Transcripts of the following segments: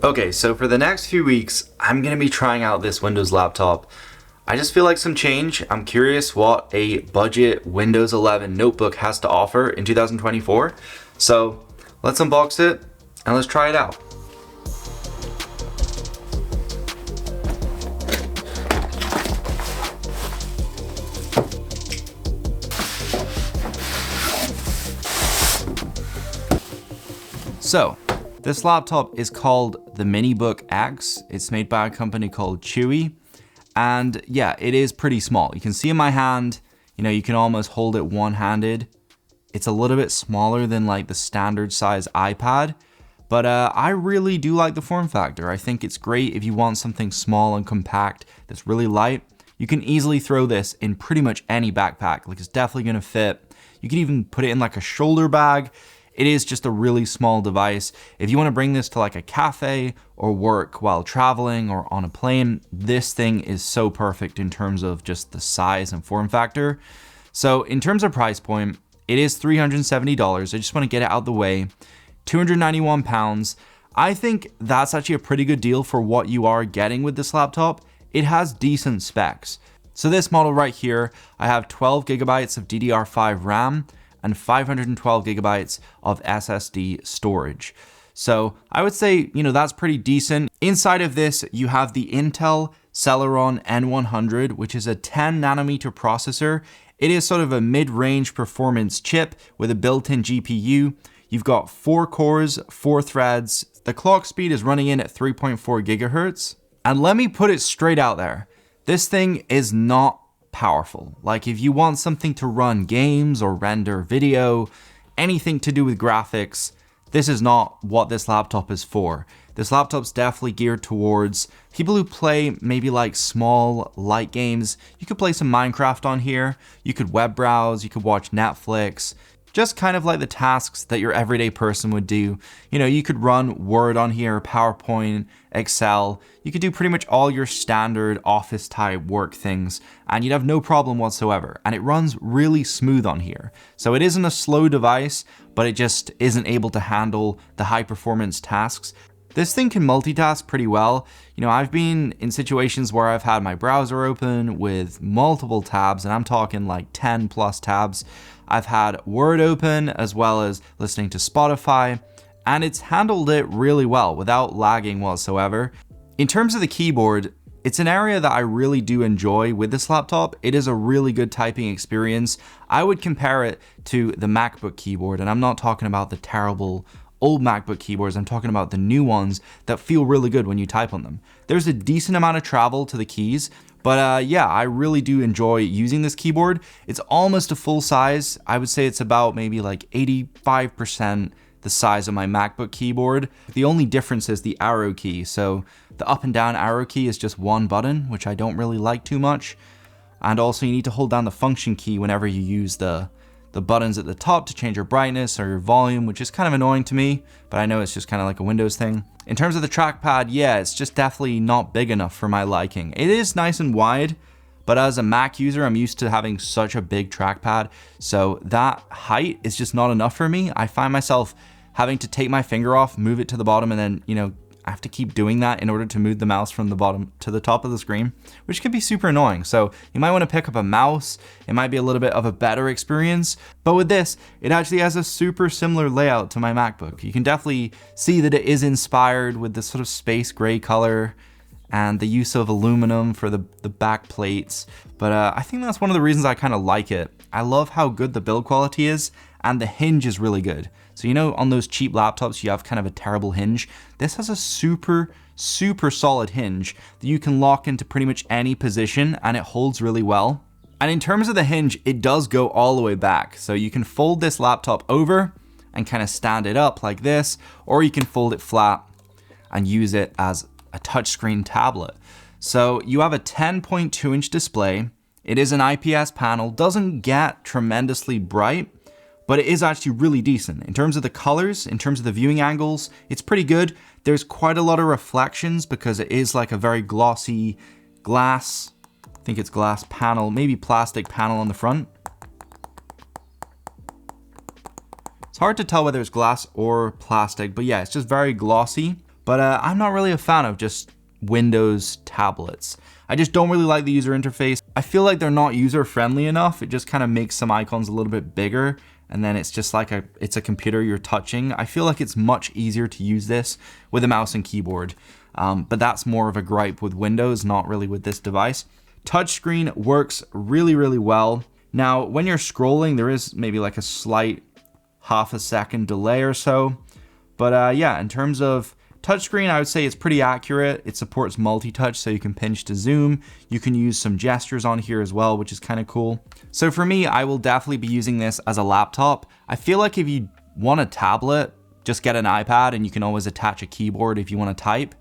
Okay, so for the next few weeks, I'm going to be trying out this Windows laptop. I just feel like some change. I'm curious what a budget Windows 11 notebook has to offer in 2024. So let's unbox it and let's try it out. So, this laptop is called the MiniBook X. It's made by a company called Chewy. And yeah, it is pretty small. You can see in my hand, you can almost hold it one-handed. It's a little bit smaller than like the standard size iPad. But I really do like the form factor. I think it's great if you want something small and compact that's really light. You can easily throw this in pretty much any backpack. Like, it's definitely gonna fit. You can even put it in like a shoulder bag. It is just a really small device. If you want to bring this to like a cafe or work while traveling or on a plane, this thing is so perfect in terms of just the size and form factor. So in terms of price point, it is $370. I just want to get it out the way. 291 pounds. I think that's actually a pretty good deal for what you are getting with this laptop. It has decent specs. So this model right here, I have 12 gigabytes of DDR5 RAM and 512 gigabytes of SSD storage. So I would say, that's pretty decent. Inside of this, you have the Intel Celeron N100, which is a 10 nanometer processor. It is sort of a mid-range performance chip with a built-in GPU. You've got 4 cores, 4 threads. The clock speed is running in at 3.4 gigahertz. And let me put it straight out there. This thing is not powerful. Like, if you want something to run games or render video, anything to do with graphics, this is not what this laptop is for. This laptop's definitely geared towards people who play maybe like small, light games. You could play some Minecraft on here, you could web browse, you could watch Netflix, just kind of like the tasks that your everyday person would do. You could run Word on here, PowerPoint, Excel. You could do pretty much all your standard office type work things and you'd have no problem whatsoever. And it runs really smooth on here. So it isn't a slow device, but it just isn't able to handle the high performance tasks. This thing can multitask pretty well. I've been in situations where I've had my browser open with multiple tabs, and I'm talking like 10 plus tabs. I've had Word open as well as listening to Spotify, and it's handled it really well without lagging whatsoever. In terms of the keyboard, it's an area that I really do enjoy with this laptop. It is a really good typing experience. I would compare it to the MacBook keyboard, and I'm not talking about the terrible old MacBook keyboards. I'm talking about the new ones that feel really good when you type on them. There's a decent amount of travel to the keys, but yeah, I really do enjoy using this keyboard. It's almost a full size. I would say it's about maybe like 85% the size of my MacBook keyboard. The only difference is the arrow key. So the up and down arrow key is just one button, which I don't really like too much. And also you need to hold down the function key whenever you use the buttons at the top to change your brightness or your volume, which is kind of annoying to me, but I know it's just kind of like a Windows thing. In terms of the trackpad, yeah, it's just definitely not big enough for my liking. It is nice and wide, but as a Mac user, I'm used to having such a big trackpad, so that height is just not enough for me. I find myself having to take my finger off, move it to the bottom, and then, I have to keep doing that in order to move the mouse from the bottom to the top of the screen, which can be super annoying. So you might want to pick up a mouse. It might be a little bit of a better experience, but with this, it actually has a super similar layout to my MacBook. You can definitely see that it is inspired with this sort of space gray color and the use of aluminum for the back plates. But I think that's one of the reasons I kind of like it. I love how good the build quality is, and the hinge is really good. So on those cheap laptops, you have kind of a terrible hinge. This has a super solid hinge that you can lock into pretty much any position, and it holds really well. And in terms of the hinge, it does go all the way back. So you can fold this laptop over and kind of stand it up like this, or you can fold it flat and use it as a touchscreen tablet. So you have a 10.2 inch display. It is an IPS panel, doesn't get tremendously bright, but it is actually really decent. In terms of the colors, in terms of the viewing angles, it's pretty good. There's quite a lot of reflections because it is like a very glossy glass, I think it's glass panel, maybe plastic panel on the front. It's hard to tell whether it's glass or plastic, but yeah, it's just very glossy. But I'm not really a fan of just Windows tablets. I just don't really like the user interface. I feel like they're not user friendly enough. It just kind of makes some icons a little bit bigger, and then it's just like it's a computer you're touching. I feel like it's much easier to use this with a mouse and keyboard. But that's more of a gripe with Windows, not really with this device. Touchscreen works really, really well. Now, when you're scrolling, there is maybe like a slight half a second delay or so. But yeah, in terms of touchscreen, I would say it's pretty accurate. It supports multi-touch, so you can pinch to zoom. You can use some gestures on here as well, which is kind of cool. So for me, I will definitely be using this as a laptop. I feel like if you want a tablet, just get an iPad and you can always attach a keyboard if you want to type.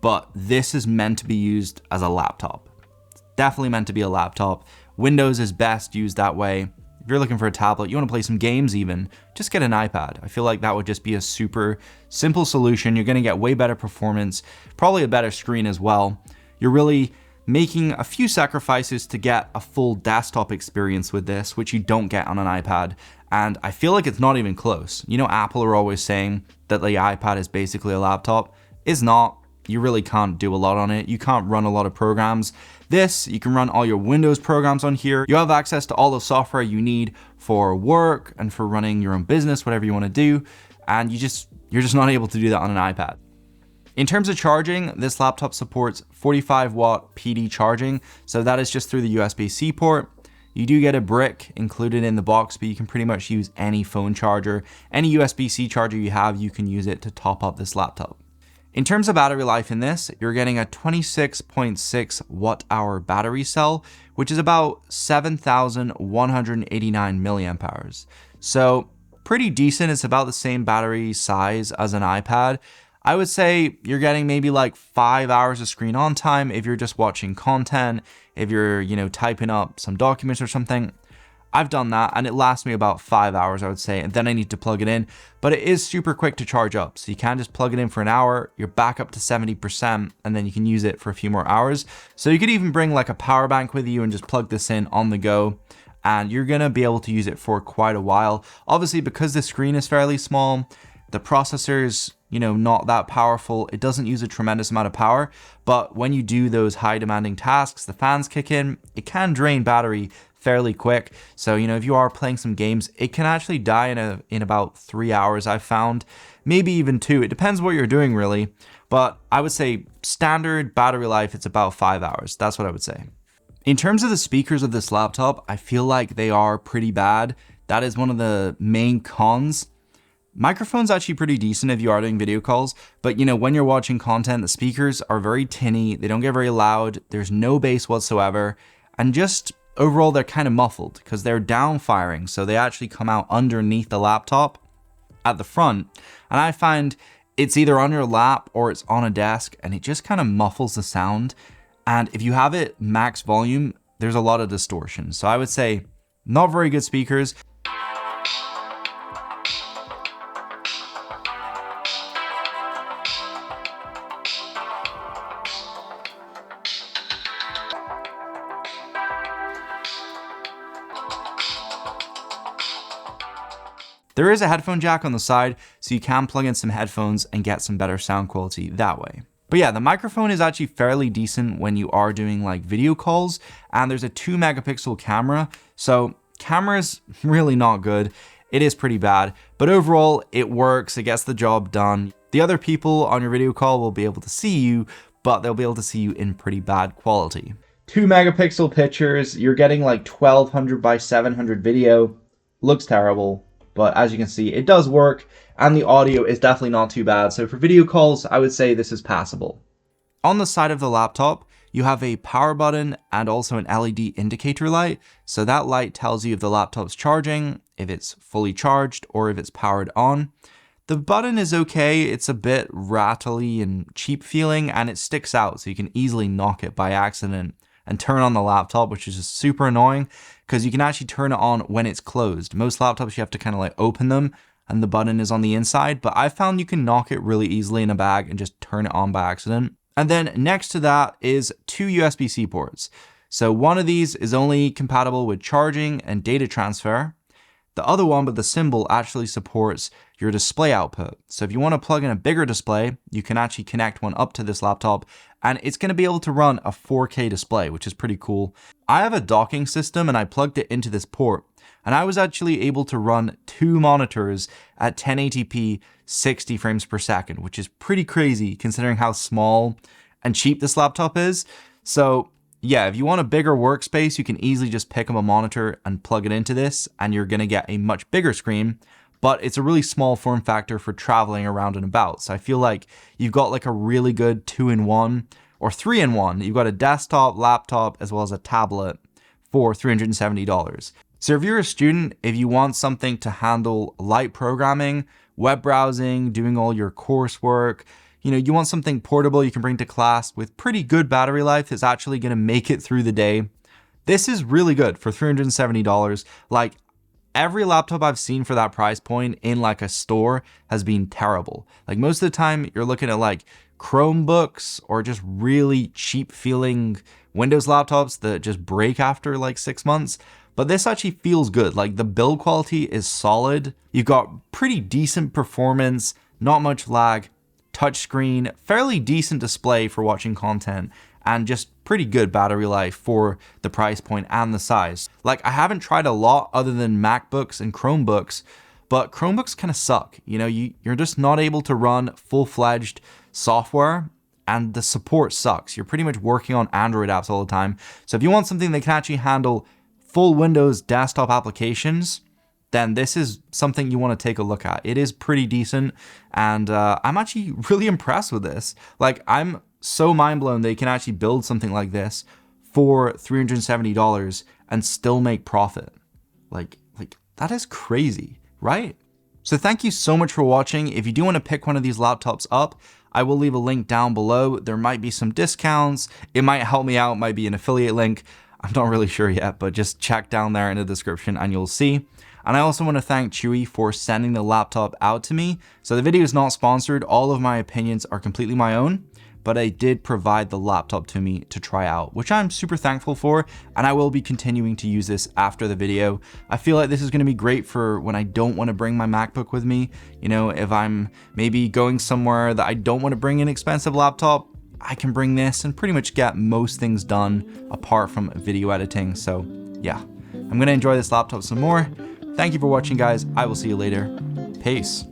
But this is meant to be used as a laptop. It's definitely meant to be a laptop. Windows is best used that way. If you're looking for a tablet, you want to play some games even, just get an iPad. I feel like that would just be a super simple solution. You're going to get way better performance, probably a better screen as well. You're really making a few sacrifices to get a full desktop experience with this, which you don't get on an iPad. And I feel like it's not even close. You know, Apple are always saying that the iPad is basically a laptop. It's not. You really can't do a lot on it. You can't run a lot of programs. This, you can run all your Windows programs on here. You have access to all the software you need for work and for running your own business, whatever you want to do. And you're just not able to do that on an iPad. In terms of charging, this laptop supports 45 watt PD charging. So that is just through the USB-C port. You do get a brick included in the box, but you can pretty much use any phone charger. Any USB-C charger you have, you can use it to top up this laptop. In terms of battery life in this, you're getting a 26.6 watt hour battery cell, which is about 7,189 milliamp hours. So pretty decent. It's about the same battery size as an iPad. I would say you're getting maybe like 5 hours of screen on time if you're just watching content, if you're, typing up some documents or something. I've done that and it lasts me about 5 hours, I would say, and then I need to plug it in. But it is super quick to charge up. So you can just plug it in for an hour, you're back up to 70%, and then you can use it for a few more hours. So you could even bring like a power bank with you and just plug this in on the go. And you're gonna be able to use it for quite a while. Obviously, because the screen is fairly small, the processor's, not that powerful. It doesn't use a tremendous amount of power, but when you do those high demanding tasks, the fans kick in, it can drain battery fairly quick. So, if you are playing some games, it can actually die in about 3 hours, I've found, maybe even 2. It depends what you're doing really, but I would say standard battery life, it's about 5 hours. That's what I would say. In terms of the speakers of this laptop, I feel like they are pretty bad. That is one of the main cons. Microphone's actually pretty decent if you are doing video calls, but when you're watching content, the speakers are very tinny, they don't get very loud, there's no bass whatsoever, and just overall they're kind of muffled because they're down firing, so they actually come out underneath the laptop at the front, and I find it's either on your lap or it's on a desk, and it just kind of muffles the sound, and if you have it max volume, there's a lot of distortion. So I would say not very good speakers. There is a headphone jack on the side, so you can plug in some headphones and get some better sound quality that way. But yeah, the microphone is actually fairly decent when you are doing like video calls, and there's a 2 megapixel camera, so camera's really not good. It is pretty bad, but overall it works, it gets the job done. The other people on your video call will be able to see you, but they'll be able to see you in pretty bad quality. 2 megapixel pictures, you're getting like 1200 by 700 video, looks terrible. But as you can see, it does work, and the audio is definitely not too bad. So for video calls, I would say this is passable. On the side of the laptop, you have a power button and also an LED indicator light. So that light tells you if the laptop's charging, if it's fully charged, or if it's powered on. The button is okay. It's a bit rattly and cheap feeling, and it sticks out, so you can easily knock it by accident and turn on the laptop, which is just super annoying because you can actually turn it on when it's closed. Most laptops, you have to kind of like open them and the button is on the inside, but I found you can knock it really easily in a bag and just turn it on by accident. And then next to that is 2 USB-C ports. So one of these is only compatible with charging and data transfer. The other one, but the symbol, actually supports your display output. So if you want to plug in a bigger display, you can actually connect one up to this laptop and it's going to be able to run a 4K display, which is pretty cool. I have a docking system and I plugged it into this port and I was actually able to run 2 monitors at 1080p 60 frames per second, which is pretty crazy considering how small and cheap this laptop is. So yeah, if you want a bigger workspace, you can easily just pick up a monitor and plug it into this and you're going to get a much bigger screen, but it's a really small form factor for traveling around and about. So I feel like you've got like a really good 2-in-1 or 3-in-1. You've got a desktop, laptop, as well as a tablet for $370. So if you're a student, if you want something to handle light programming, web browsing, doing all your coursework, you want something portable you can bring to class with pretty good battery life that's actually going to make it through the day. This is really good for $370. Like every laptop I've seen for that price point in like a store has been terrible. Like most of the time you're looking at like Chromebooks or just really cheap feeling Windows laptops that just break after like 6 months. But this actually feels good. Like the build quality is solid. You've got pretty decent performance, not much lag, touchscreen, fairly decent display for watching content, and just pretty good battery life for the price point and the size. Like I haven't tried a lot other than MacBooks and Chromebooks, but Chromebooks kind of suck. You're just not able to run full-fledged software and the support sucks. You're pretty much working on Android apps all the time. So if you want something that can actually handle full Windows desktop applications, then this is something you want to take a look at. It is pretty decent, and I'm actually really impressed with this. Like, I'm so mind blown they can actually build something like this for $370 and still make profit. Like that is crazy, right? So thank you so much for watching. If you do want to pick one of these laptops up, I will leave a link down below. There might be some discounts. It might help me out, might be an affiliate link. I'm not really sure yet, but just check down there in the description and you'll see. And I also want to thank Chewy for sending the laptop out to me. So the video is not sponsored. All of my opinions are completely my own, but I did provide the laptop to me to try out, which I'm super thankful for. And I will be continuing to use this after the video. I feel like this is going to be great for when I don't want to bring my MacBook with me. If I'm maybe going somewhere that I don't want to bring an expensive laptop, I can bring this and pretty much get most things done apart from video editing. So yeah, I'm going to enjoy this laptop some more. Thank you for watching, guys. I will see you later. Peace.